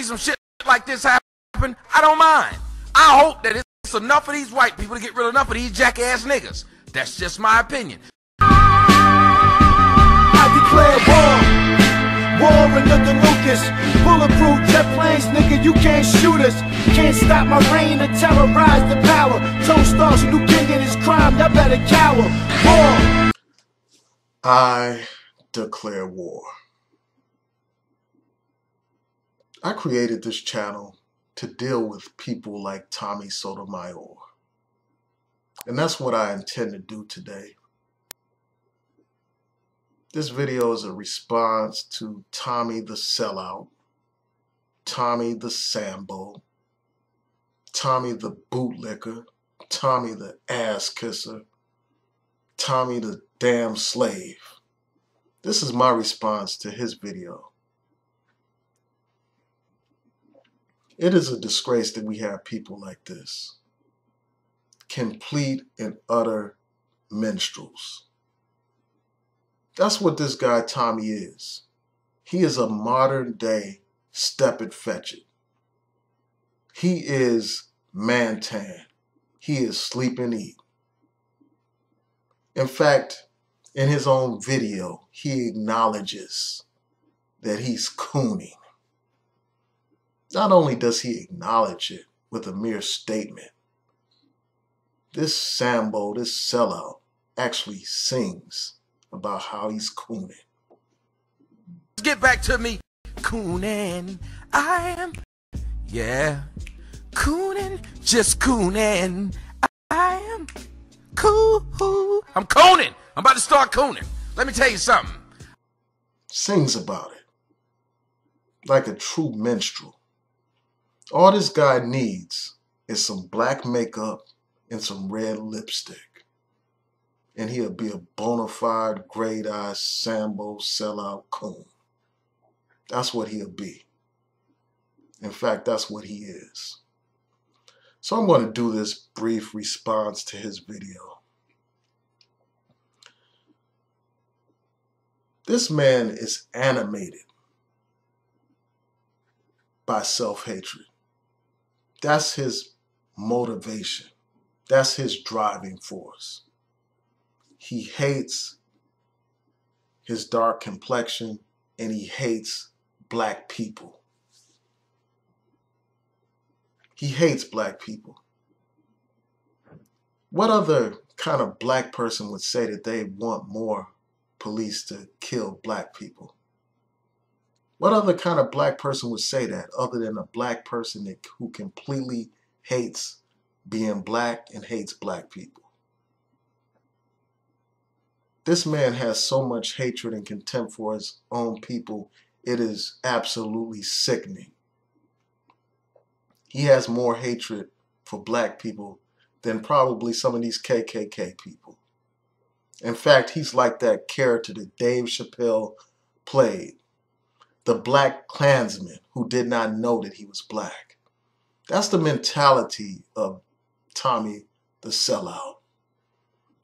see some shit like this happen, I don't mind. I hope that it's enough of these white people to get rid of enough of these jackass niggas. That's just my opinion. I declare war under the Lucas. Bulletproof jet planes, nigga, you can't shoot us. Can't stop my reign or terrorize the power. Tone stars, you king in this crime, y'all better cower. War. I declare war. I created this channel to deal with people like Tommy Sotomayor. And that's what I intend to do today. This video is a response to Tommy the Sellout, Tommy the Sambo, Tommy the Bootlicker, Tommy the Ass Kisser, Tommy the Damn Slave. This is my response to his video. It is a disgrace that we have people like this. Complete and utter minstrels. That's what this guy Tommy is. He is a modern day Step It Fetch It. He is Mantan. He is Sleep and Eat. In fact, in his own video, he acknowledges that he's cooning. Not only does he acknowledge it with a mere statement, this Sambo, this sellout, actually sings about how he's cooning. Get back to me. Cooning. I am. Yeah. Cooning. Just cooning. I am cool. I'm cooning. I'm about to start cooning. Let me tell you something. Sings about it. Like a true minstrel. All this guy needs is some black makeup and some red lipstick. And he'll be a bona fide, grade-I Sambo sellout coon. That's what he'll be. In fact, that's what he is. So I'm going to do this brief response to his video. This man is animated by self-hatred. That's his motivation. That's his driving force. He hates his dark complexion and he hates black people. He hates black people. What other kind of black person would say that they want more police to kill black people? What other kind of black person would say that other than a black person who completely hates being black and hates black people? This man has so much hatred and contempt for his own people, it is absolutely sickening. He has more hatred for black people than probably some of these KKK people. In fact, he's like that character that Dave Chappelle played, the Black Klansman who did not know that he was black. That's the mentality of Tommy the Sellout.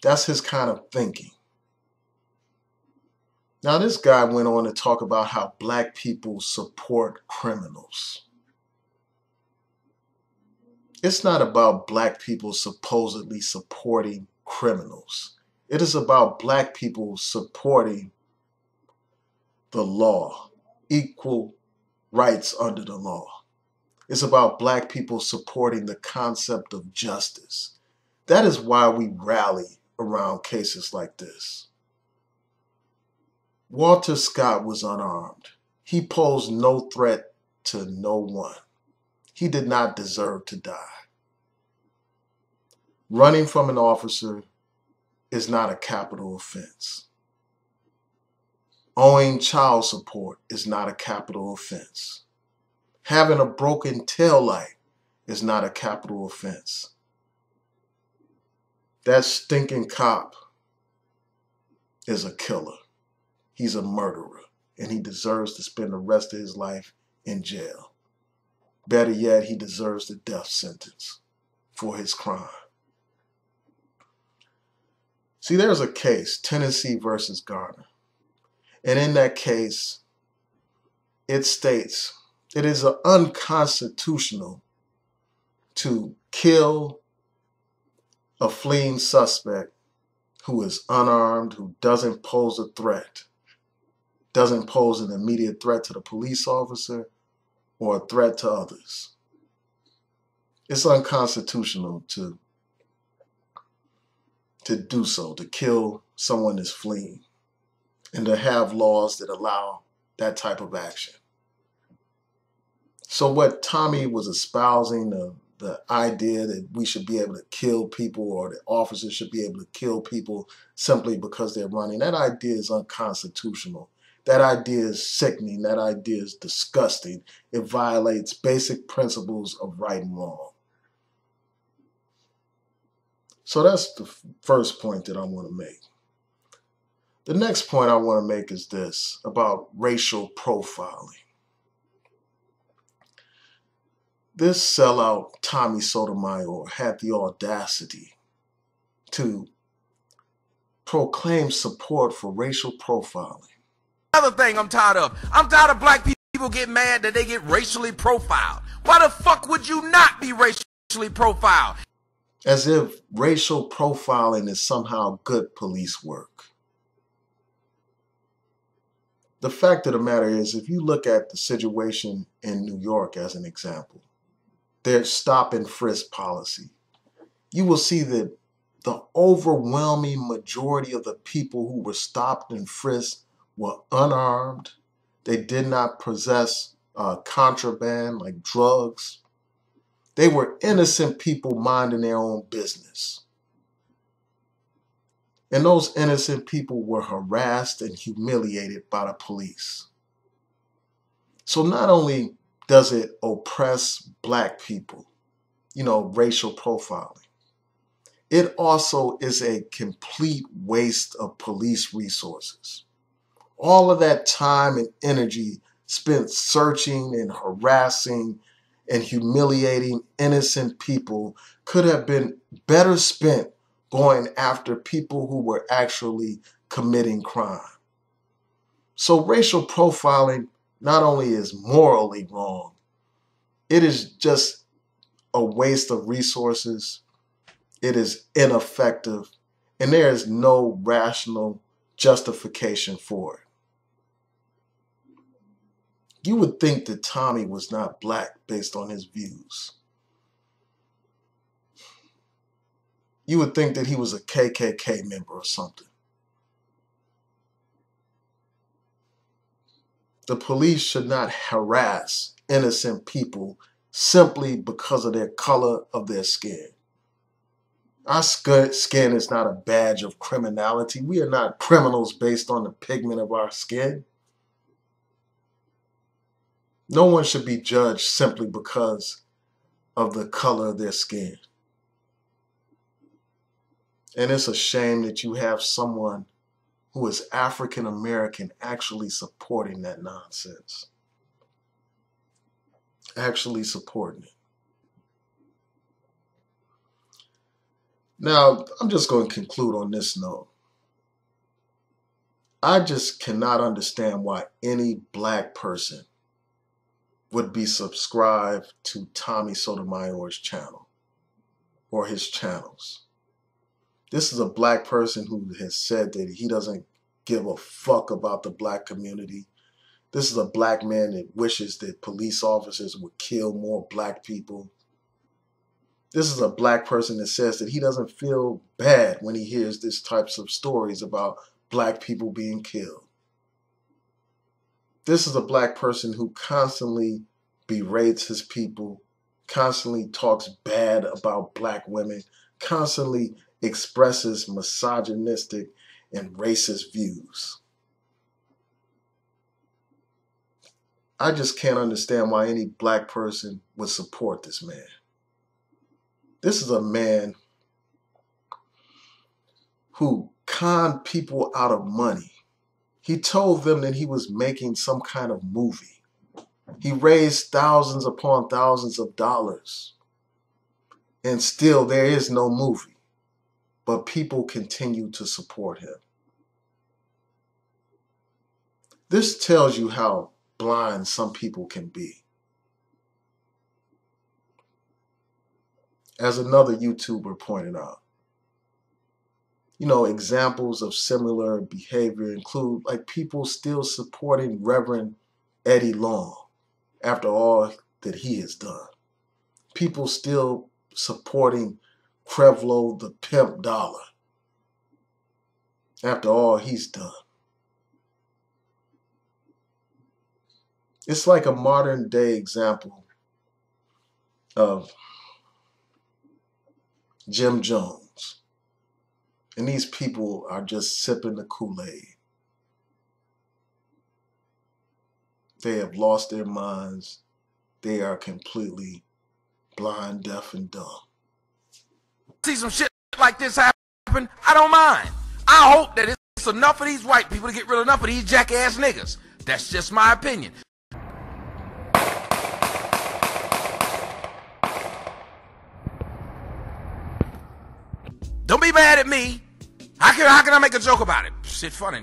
That's his kind of thinking. Now, this guy went on to talk about how black people support criminals. It's not about black people supposedly supporting criminals. It is about black people supporting the law, equal rights under the law. It's about black people supporting the concept of justice. That is why we rally around cases like this. Walter Scott was unarmed. He posed no threat to no one. He did not deserve to die. Running from an officer is not a capital offense. Owing child support is not a capital offense. Having a broken taillight is not a capital offense. That stinking cop is a killer. He's a murderer, and he deserves to spend the rest of his life in jail. Better yet, he deserves the death sentence for his crime. See, there's a case, Tennessee versus Garner. And in that case, it states It is unconstitutional to kill a fleeing suspect who is unarmed, who doesn't pose a threat, doesn't pose an immediate threat to the police officer or a threat to others. It's unconstitutional to do so, to kill someone that's fleeing, and to have laws that allow that type of action. So what Tommy was espousing, the idea that we should be able to kill people, or that officers should be able to kill people simply because they're running, that idea is unconstitutional. That idea is sickening. That idea is disgusting. It violates basic principles of right and wrong. So that's the first point that I want to make. The next point I want to make is this, about racial profiling. This sellout Tommy Sotomayor had the audacity to proclaim support for racial profiling. Another thing I'm tired of. I'm tired of black people getting mad that they get racially profiled. Why the fuck would you not be racially profiled? As if racial profiling is somehow good police work. The fact of the matter is, if you look at the situation in New York as an example, their stop and frisk policy, you will see that the overwhelming majority of the people who were stopped and frisked were unarmed. They did not possess contraband like drugs. They were innocent people minding their own business. And those innocent people were harassed and humiliated by the police. So not only does it oppress black people, racial profiling, it also is a complete waste of police resources. All of that time and energy spent searching and harassing and humiliating innocent people could have been better spent going after people who were actually committing crime. So racial profiling not only is morally wrong, it is just a waste of resources. It is ineffective, and there is no rational justification for it. You would think that Tommy was not black based on his views. You would think that he was a KKK member or something. The police should not harass innocent people simply because of their color of their skin. Our skin is not a badge of criminality. We are not criminals based on the pigment of our skin. No one should be judged simply because of the color of their skin. And it's a shame that you have someone who is African American actually supporting that nonsense. Actually supporting it. Now, I'm just going to conclude on this note. I just cannot understand why any black person would be subscribed to Tommy Sotomayor's channel or his channels. This is a black person who has said that he doesn't give a fuck about the black community. This is a black man that wishes that police officers would kill more black people. This is a black person that says that he doesn't feel bad when he hears these types of stories about black people being killed. This is a black person who constantly berates his people, constantly talks bad about black women, constantly expresses misogynistic and racist views. I just can't understand why any black person would support this man. This is a man who conned people out of money. He told them that he was making some kind of movie. He raised thousands upon thousands of dollars. And still there is no movie. But people continue to support him. This tells you how blind some people can be. as another YouTuber pointed out. You know, examples of similar behavior include like people still supporting Reverend Eddie Long after all that he has done. People still supporting Crevlo the Pimp Dollar after all he's done. It's like a modern day example of Jim Jones. And these people are just sipping the Kool-Aid. They have lost their minds. They are completely blind, deaf, and dumb. See some shit like this happen, I don't mind. I hope that it's enough of these white people to get rid of enough of these jackass niggas. That's just my opinion. Don't be mad at me. How can I make a joke about it? Shit funny.